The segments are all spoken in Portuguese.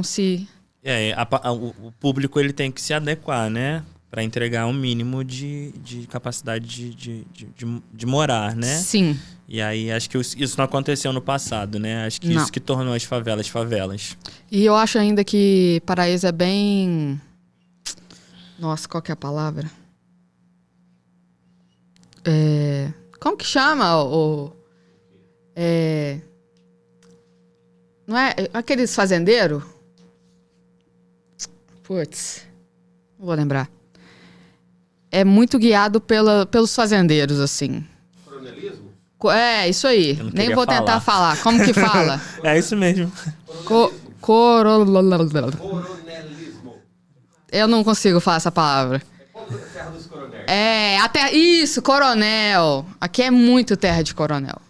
se... O público ele tem que se adequar, né? Para entregar um mínimo de capacidade de morar, né? Sim. E aí acho que isso não aconteceu no passado, né? Acho que Não. isso que tornou as favelas. E eu acho ainda que Paraíso é bem... Nossa, qual que é a palavra? Como que chama Não é aqueles fazendeiros? Putz, não vou lembrar. É muito guiado pelos fazendeiros, assim. Coronelismo? É, isso aí. Nem vou tentar falar. Como que fala? É isso mesmo. Coronelismo. Eu não consigo falar essa palavra. Terra dos coronéis. Isso, coronel. Aqui é muito terra de coronel.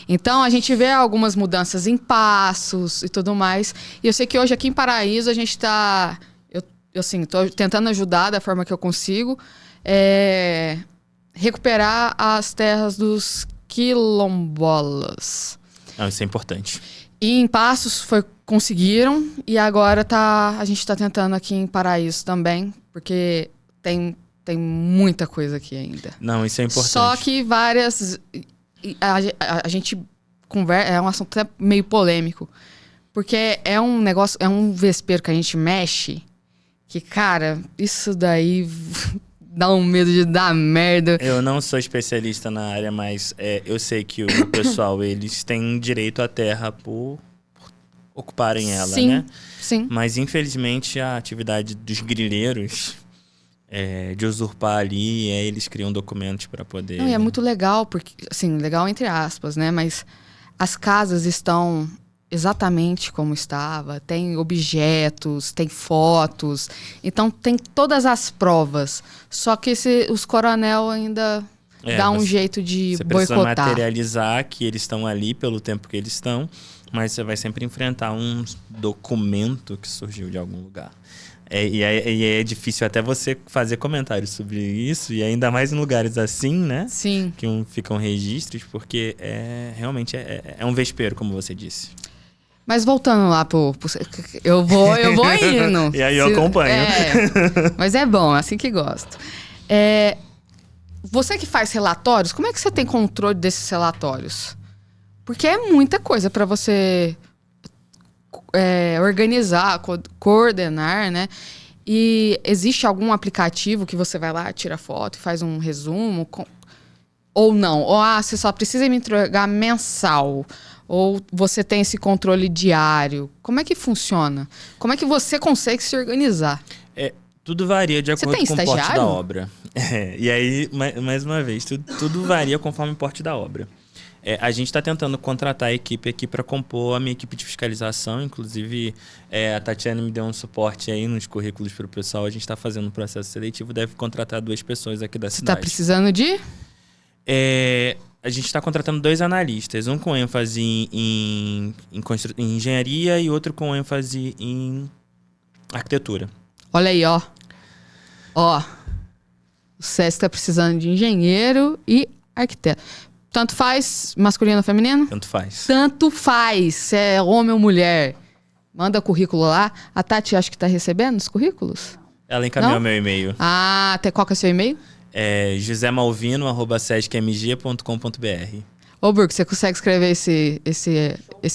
Então, a gente vê algumas mudanças em passos e tudo mais. E eu sei que hoje aqui em Paraíso a gente tá... Eu assim, tô tentando ajudar da forma que eu consigo. Recuperar as terras dos quilombolas. Isso é importante. E em Passos conseguiram. E agora a gente tá tentando aqui em Paraíso também. Porque tem muita coisa aqui ainda. Não, isso é importante. Só que várias... A gente conversa... É um assunto até meio polêmico. Porque é um negócio... É um vespeiro que a gente mexe... Que, cara, isso daí... Dá um medo de dar merda. Eu não sou especialista na área, mas eu sei que o pessoal, eles têm direito à terra por ocuparem ela, sim, né? Sim. Mas, infelizmente, a atividade dos grileiros, de usurpar ali, eles criam documentos para poder... Não, e é muito legal, porque, assim, legal entre aspas, né? Mas as casas estão exatamente como estava, tem objetos, tem fotos, então tem todas as provas. Só que os coronel ainda dá um jeito de você boicotar. Você precisa materializar que eles estão ali pelo tempo que eles estão, mas você vai sempre enfrentar um documento que surgiu de algum lugar. E é difícil até você fazer comentários sobre isso, e ainda mais em lugares assim, né? Sim. Que ficam registros, porque realmente é um vespeiro, como você disse. Mas voltando lá eu vou indo. E aí eu acompanho. Mas é bom, é assim que gosto. Você que faz relatórios, como é que você tem controle desses relatórios? Porque é muita coisa para você organizar, coordenar, né? E existe algum aplicativo que você vai lá, tira foto e faz um resumo? Ou não? Ou você só precisa me entregar mensal? Ou você tem esse controle diário? Como é que funciona? Como é que você consegue se organizar? Tudo varia de acordo com o porte da obra. E aí, mais uma vez, tudo varia conforme o porte da obra. A gente está tentando contratar a equipe aqui para compor a minha equipe de fiscalização. Inclusive, a Tatiana me deu um suporte aí nos currículos para o pessoal. A gente está fazendo um processo seletivo, deve contratar 2 pessoas aqui da cidade. Você está precisando de? A gente está contratando 2 analistas, um com ênfase em engenharia e outro com ênfase em arquitetura. Olha aí, ó. O SESC está precisando de engenheiro e arquiteto. Tanto faz masculino ou feminino? Tanto faz. Tanto faz, se é homem ou mulher. Manda currículo lá. A Tati acho que está recebendo os currículos? Ela encaminhou meu e-mail. Qual que é o seu e-mail? josemalvino@sescmg.com.br. Ô, Burco, você consegue escrever esse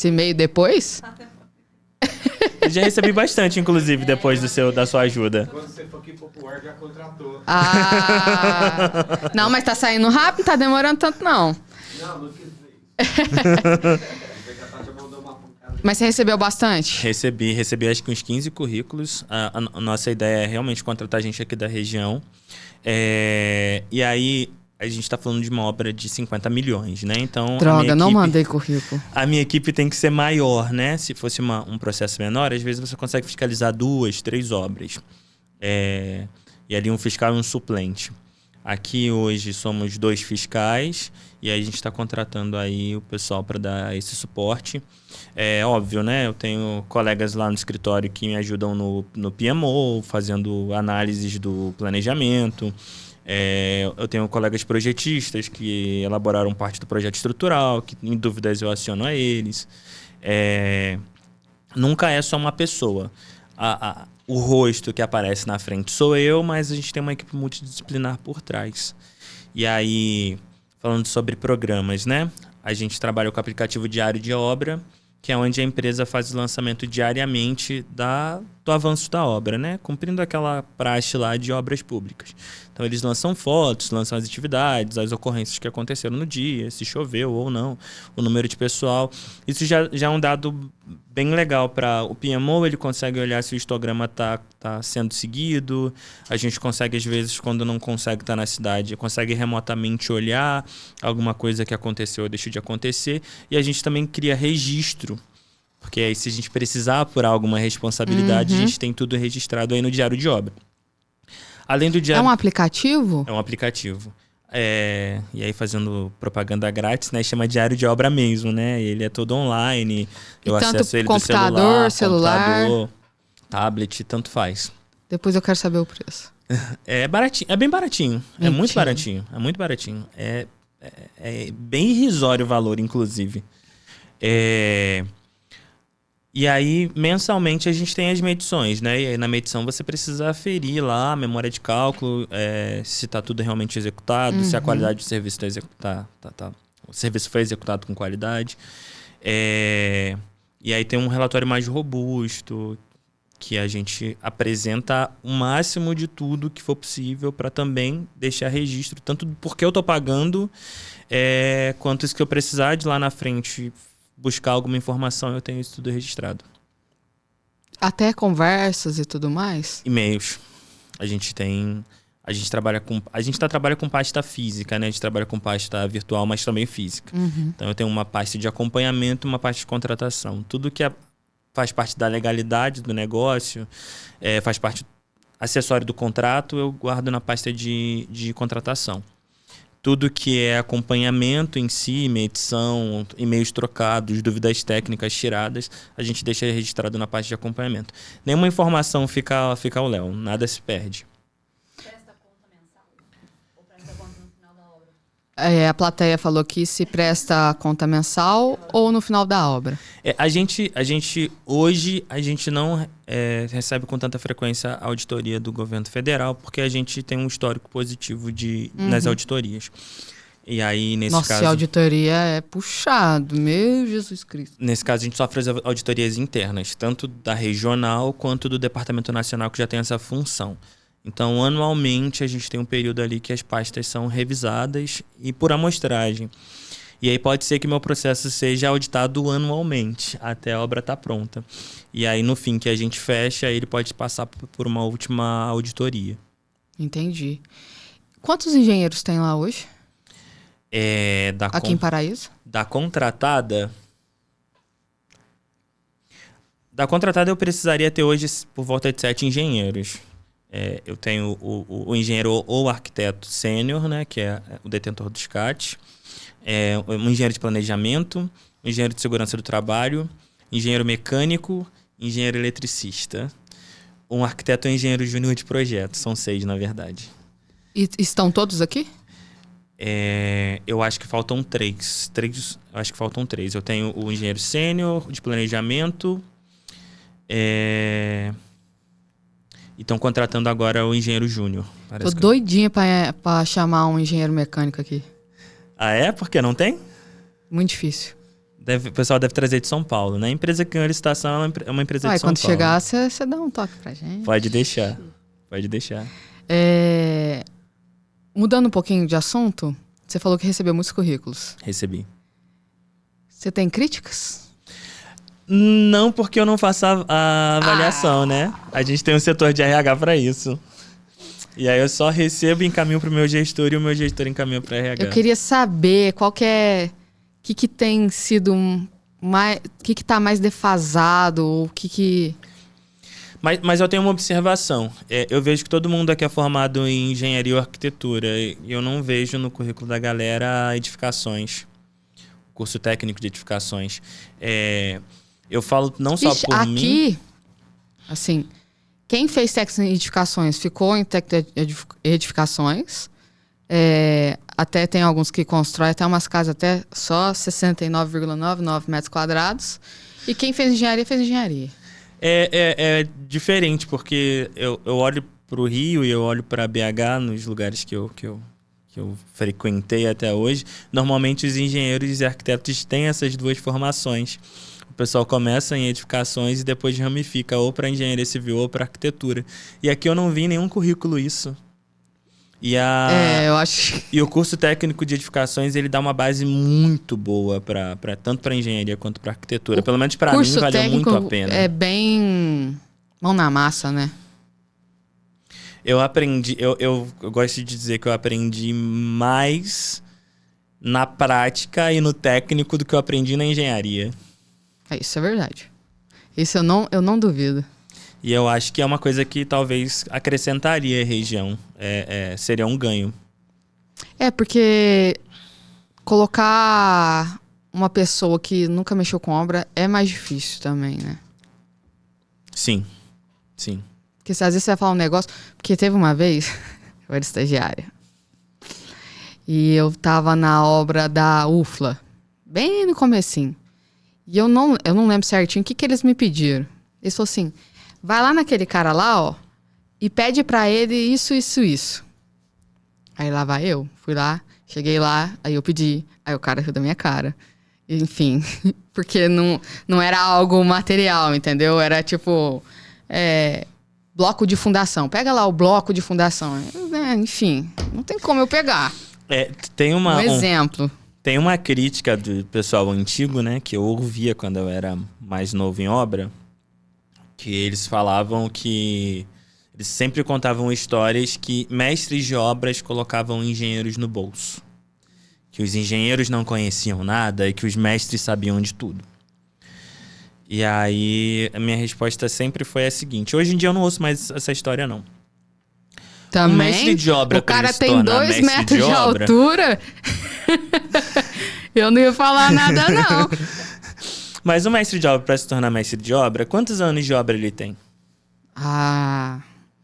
e-mail depois? Eu já recebi bastante, inclusive, depois da sua ajuda. Quando você for aqui popular, já contratou. Não, mas tá saindo rápido, não tá demorando tanto, não. Não quis dizer isso. Mas você recebeu bastante? Recebi acho que uns 15 currículos. A nossa ideia é realmente contratar gente aqui da região. E aí, a gente está falando de uma obra de 50 milhões, né? Então, droga, não mandei currículo. A minha equipe tem que ser maior, né? Se fosse um processo menor, às vezes você consegue fiscalizar 2, 3 obras. E ali um fiscal e um suplente. Aqui hoje somos 2 fiscais e aí a gente está contratando aí o pessoal para dar esse suporte. É óbvio, né? Eu tenho colegas lá no escritório que me ajudam no PMO, fazendo análises do planejamento. Eu tenho colegas projetistas que elaboraram parte do projeto estrutural, que em dúvidas eu aciono a eles. nunca é só uma pessoa. O rosto que aparece na frente sou eu, mas a gente tem uma equipe multidisciplinar por trás. E aí, falando sobre programas, né? A gente trabalha com o aplicativo Diário de Obra, que é onde a empresa faz o lançamento diariamente do avanço da obra, né? Cumprindo aquela praxe lá de obras públicas. Então, eles lançam fotos, lançam as atividades, as ocorrências que aconteceram no dia, se choveu ou não, o número de pessoal. Isso já é um dado bem legal para o PMO, ele consegue olhar se o histograma tá sendo seguido. A gente consegue, às vezes, quando não consegue estar na cidade, consegue remotamente olhar alguma coisa que aconteceu ou deixou de acontecer. E a gente também cria registro, porque aí se a gente precisar apurar alguma responsabilidade, a gente tem tudo registrado aí no Diário de Obra. Além do diário... É um aplicativo? É um aplicativo. E aí fazendo propaganda grátis, né? Chama Diário de Obra mesmo, né? Ele é todo online. Eu acesso ele do celular, computador, tablet, tanto faz. Depois eu quero saber o preço. É baratinho, é bem baratinho. Mentira. É muito baratinho. É muito baratinho. É bem irrisório o valor, inclusive. E aí, mensalmente, a gente tem as medições, né? E aí, na medição, você precisa aferir lá a memória de cálculo, se está tudo realmente executado, se a qualidade do serviço o serviço foi executado com qualidade. E aí tem um relatório mais robusto, que a gente apresenta o máximo de tudo que for possível para também deixar registro, tanto do porquê eu estou pagando, quanto isso que eu precisar de lá na frente buscar alguma informação, eu tenho isso tudo registrado. Até conversas e tudo mais? E-mails. A gente trabalha com pasta física, né? A gente trabalha com pasta virtual, mas também física. Então eu tenho uma pasta de acompanhamento e uma pasta de contratação. Tudo que faz parte da legalidade do negócio, faz parte acessório do contrato, eu guardo na pasta de contratação. Tudo que é acompanhamento em si, medição, e-mails trocados, dúvidas técnicas tiradas, a gente deixa registrado na parte de acompanhamento. Nenhuma informação fica ao léu, nada se perde. Presta conta mensal ou presta conta no final da obra? A plateia falou que se presta conta mensal ou no final da obra. Hoje, a gente não recebe com tanta frequência a auditoria do governo federal, porque a gente tem um histórico positivo nas auditorias. E aí, nesse caso... Nossa, a auditoria é puxado, meu Jesus Cristo. Nesse caso, a gente sofre as auditorias internas, tanto da regional quanto do Departamento Nacional, que já tem essa função. Então, anualmente, a gente tem um período ali que as pastas são revisadas e por amostragem. E aí pode ser que meu processo seja auditado anualmente, até a obra estar pronta. E aí, no fim que a gente fecha, ele pode passar por uma última auditoria. Entendi. Quantos engenheiros tem lá hoje? Aqui em Paraíso? Da contratada... Da contratada eu precisaria ter hoje por volta de 7 engenheiros. Eu tenho o engenheiro ou arquiteto sênior, né, que é o detentor do SCAT, um engenheiro de planejamento, um engenheiro de segurança do trabalho, engenheiro mecânico, engenheiro eletricista, um arquiteto e um engenheiro júnior de projeto. São 6, na verdade. E estão todos aqui? Eu acho que faltam 3. Acho que faltam 3. Eu tenho o engenheiro sênior de planejamento... E estão contratando agora o engenheiro júnior. Tô doidinha pra chamar um engenheiro mecânico aqui. Ah, é? Por que não tem? Muito difícil. O pessoal deve trazer de São Paulo, né? A empresa que ganhou a licitação é uma empresa de São quando Paulo. chegar, você dá um toque pra gente. Pode deixar. Mudando um pouquinho de assunto, você falou que recebeu muitos currículos. Recebi. Você tem críticas? Não, porque eu não faço a avaliação, né? A gente tem um setor de RH para isso. E aí eu só recebo e encaminho pro meu gestor e o meu gestor encaminha para RH. Eu queria saber qual que é... O que tem sido mais... O que tá mais defasado? O que... Mas eu tenho uma observação. Eu vejo que todo mundo aqui é formado em engenharia ou arquitetura. E eu não vejo no currículo da galera edificações. Curso técnico de edificações. Eu falo não só por mim... Aqui, assim, quem fez técnico em edificações ficou em técnico de edificações. Até tem alguns que constroem até umas casas até só 69,99 metros quadrados. E quem fez engenharia, fez engenharia. É diferente, porque eu olho pro Rio e eu olho pra BH, nos lugares que eu frequentei até hoje. Normalmente os engenheiros e arquitetos têm essas duas formações. O pessoal começa em edificações e depois ramifica ou para engenharia civil ou para arquitetura. E aqui eu não vi em nenhum currículo isso. Eu acho. E o curso técnico de edificações, ele dá uma base muito boa tanto para engenharia quanto para arquitetura. Pelo menos para mim valeu muito a pena. É bem mão na massa, né? Eu aprendi, eu gosto de dizer que eu aprendi mais na prática e no técnico do que eu aprendi na engenharia. Isso é verdade. Isso eu não duvido. E eu acho que é uma coisa que talvez acrescentaria a região. Seria um ganho. Porque colocar uma pessoa que nunca mexeu com obra é mais difícil também, né? Sim. Porque às vezes você vai falar um negócio... Porque teve uma vez... Eu era estagiária. E eu tava na obra da UFLA. Bem no comecinho. E eu não lembro certinho o que eles me pediram. Eles falaram assim... Vai lá naquele cara lá, ó. E pede pra ele isso. Aí lá vai eu. Fui lá. Cheguei lá. Aí eu pedi. Aí o cara riu da minha cara. Enfim. Porque não era algo material, entendeu? Era tipo... bloco de fundação. Pega lá o bloco de fundação. Enfim. Não tem como eu pegar. Tem um exemplo. Tem uma crítica do pessoal antigo, né? Que eu ouvia quando eu era mais novo em obra. Que eles falavam que... Eles sempre contavam histórias que mestres de obras colocavam engenheiros no bolso. Que os engenheiros não conheciam nada e que os mestres sabiam de tudo. E aí, a minha resposta sempre foi a seguinte. Hoje em dia eu não ouço mais essa história, não. Também? Um mestre de obra, o cara ele tem 2 metros de altura. Eu não ia falar nada, não. Mas o mestre de obra, para se tornar mestre de obra, quantos anos de obra ele tem?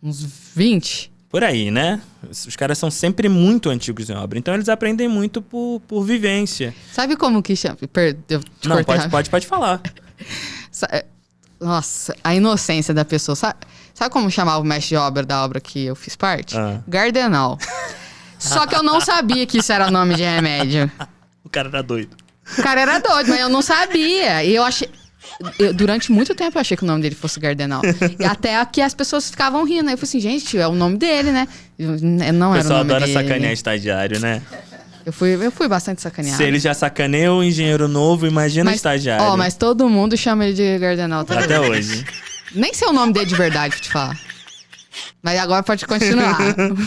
Uns 20. Por aí, né? Os caras são sempre muito antigos em obra. Então eles aprendem muito por vivência. Sabe como que chama? Não, pode falar. Nossa, a inocência da pessoa. Sabe como chamava o mestre de obra da obra que eu fiz parte? Gardenal. Só que eu não sabia que isso era nome de remédio. O cara era doido. O cara era doido, mas eu não sabia. E eu achei... durante muito tempo eu achei que o nome dele fosse Gardenal. E até que as pessoas ficavam rindo. Aí eu falei assim, gente, é o nome dele, né? Não era o nome dele. O pessoal adora sacanear estagiário, né? Eu fui bastante sacaneado. Se ele já sacaneou o engenheiro novo, imagina o estagiário. Mas todo mundo chama ele de Gardenal. Até hoje. Nem sei o nome dele de verdade, pra te falar. Mas agora pode continuar.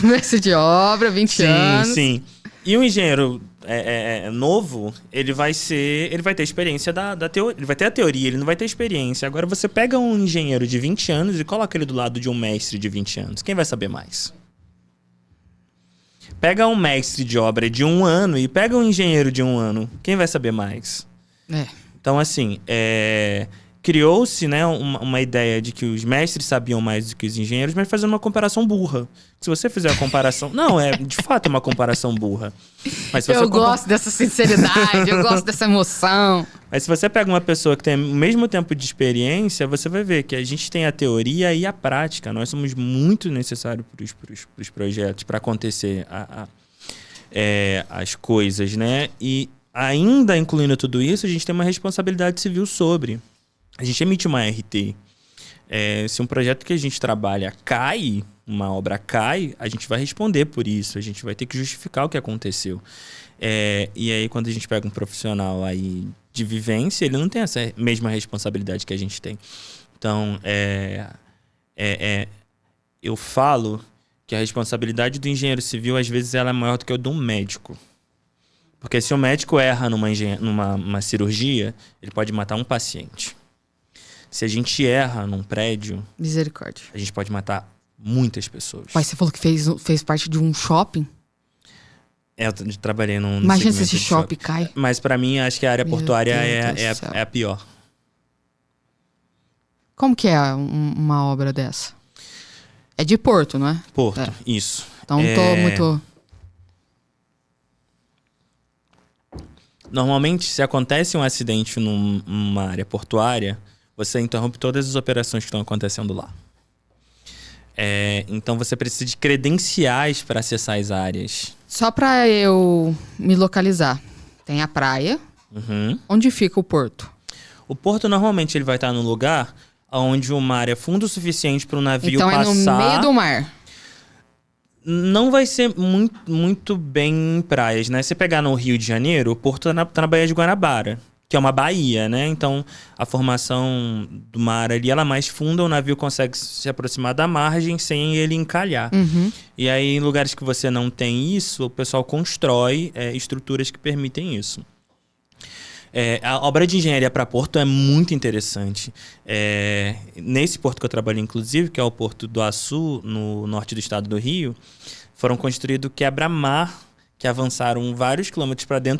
Mestre de obra, 20 anos. Sim. E o engenheiro novo, ele vai ter experiência da teoria. Ele vai ter a teoria, ele não vai ter experiência. Agora você pega um engenheiro de 20 anos e coloca ele do lado de um mestre de 20 anos. Quem vai saber mais? Pega um mestre de obra de 1 ano e pega um engenheiro de 1 ano. Quem vai saber mais? Então, assim, criou-se, né, uma ideia de que os mestres sabiam mais do que os engenheiros, mas fazendo uma comparação burra. Se você fizer a comparação... Não, de fato é uma comparação burra. Mas se você gosto dessa sinceridade, eu gosto dessa emoção. Mas se você pega uma pessoa que tem o mesmo tempo de experiência, você vai ver que a gente tem a teoria e a prática. Nós somos muito necessários para os projetos, para acontecer as coisas, né? E ainda incluindo tudo isso, a gente tem uma responsabilidade civil sobre... A gente emite uma RT. Se um projeto que a gente trabalha cai, uma obra cai, a gente vai responder por isso. A gente vai ter que justificar o que aconteceu. E aí, quando a gente pega um profissional aí de vivência, ele não tem essa mesma responsabilidade que a gente tem. Então, eu falo que a responsabilidade do engenheiro civil, às vezes, ela é maior do que a do médico. Porque se o médico erra numa cirurgia, ele pode matar um paciente. Se a gente erra num prédio... Misericórdia. A gente pode matar muitas pessoas. Mas você falou que fez parte de um shopping? Eu trabalhei num Imagina se esse shopping cai. Mas pra mim, acho que a área portuária é a pior. Como que é uma obra dessa? É de porto, não é? Porto, isso. Então não tô muito... Normalmente, se acontece um acidente numa área portuária, você interrompe todas as operações que estão acontecendo lá. Então, você precisa de credenciais para acessar as áreas. Só pra eu me localizar. Tem a praia. Uhum. Onde fica o porto? O porto, normalmente, ele vai estar num lugar onde o mar é fundo o suficiente para o navio Então passar. é no meio do mar. Não vai ser muito bem em praias, né? Se você pegar no Rio de Janeiro, o porto tá na Baía de Guanabara, que é uma baía, né? Então, a formação do mar ali, ela é mais funda, o navio consegue se aproximar da margem sem ele encalhar. Uhum. E aí, em lugares que você não tem isso, o pessoal constrói estruturas que permitem isso. A obra de engenharia para porto é muito interessante. Nesse porto que eu trabalhei, inclusive, que é o Porto do Açu, no norte do estado do Rio, foram construídos quebra-mar que avançaram vários quilômetros para dentro